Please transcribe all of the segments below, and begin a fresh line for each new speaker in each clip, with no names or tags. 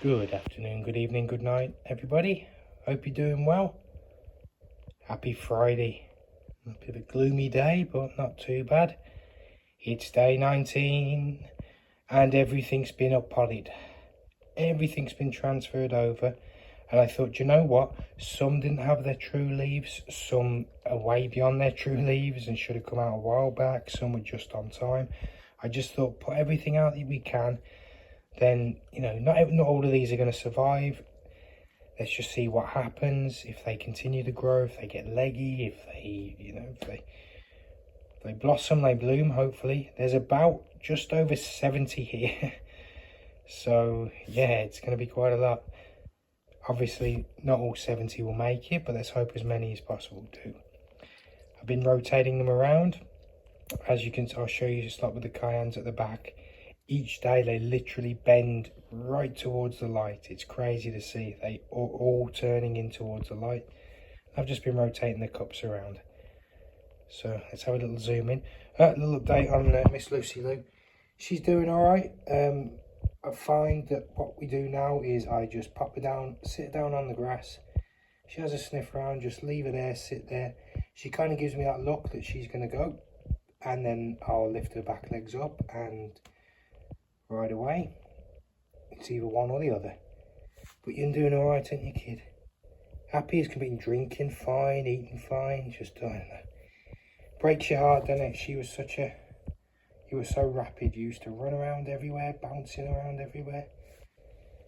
Good afternoon, good evening, good night, everybody. Hope you're doing well. Happy Friday. A bit of a gloomy day, but not too bad. It's day 19 and everything's been up-podded. Everything's been transferred over. And I thought, you know what? Some didn't have their true leaves. Some are way beyond their true leaves and should have come out a while back. Some were just on time. I just thought, put everything out that we can. Then, you know, not all of these are going to survive. Let's just see what happens. If they continue to grow, if they get leggy, if they, you know, if they blossom, they bloom, hopefully. There's about just over 70 here. So, yeah, it's going to be quite a lot. Obviously, not all 70 will make it, but let's hope as many as possible do. I've been rotating them around. As you can, I'll show you, just like with the cayennes at the back. Each day they literally bend right towards the light. It's crazy to see. They are all turning in towards the light. I've just been rotating the cups around. So let's have a little zoom in. A little update on Miss Lucy Lou. She's doing all right. I find that what we do now is I just pop her down, sit down on the grass. She has a sniff around, just leave her there, sit there. She kind of gives me that look that she's going to go. And then I'll lift her back legs up and right away. It's either one or the other. But you're doing all right, aren't you, kid? Happy as can be, drinking fine, eating fine. Just, I don't know. Breaks your heart, doesn't it? She was such a... You were so rapid. You used to run around everywhere, bouncing around everywhere.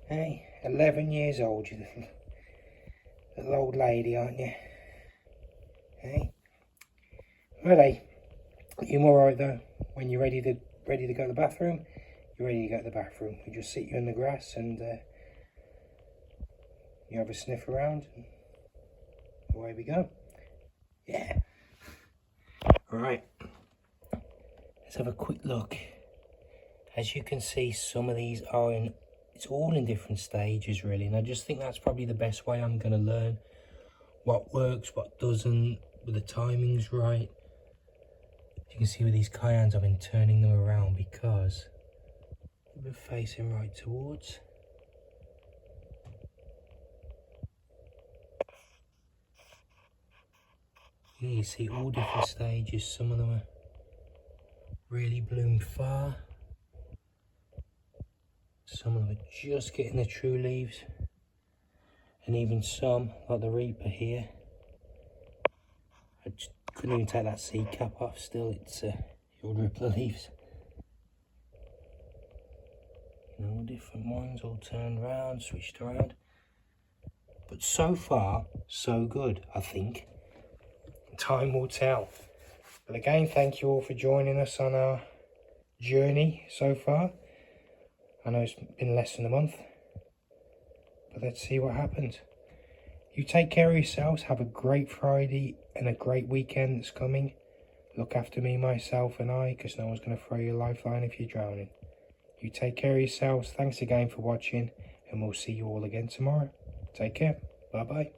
Hey, 11 years old, you little old lady, aren't you? Hey? Really? You're all right, though. When you're ready to go to the bathroom, you're ready to go to the bathroom. We just sit you in the grass and you have a sniff around and away we go. Yeah. Alright. Let's have a quick look. As you can see, some of these are it's all in different stages really, and I just think that's probably the best way I'm going to learn what works, what doesn't, with the timings right. You can see with these cayennes I've been turning them around because we're facing right towards. Here you see all different stages. Some of them are really bloomed far. Some of them are just getting the true leaves. And even some, like the Reaper here, I just couldn't even take that seed cap off. Still, it's you'll rip the leaves. You know, all different ones, all turned around, switched around. But so far, so good, I think. Time will tell. But again, thank you all for joining us on our journey so far. I know it's been less than a month, but let's see what happens. You take care of yourselves. Have a great Friday and a great weekend that's coming. Look after me, myself and I, because no one's going to throw you a lifeline if you're drowning. You take care of yourselves. Thanks again for watching, and we'll see you all again tomorrow. Take care. Bye-bye.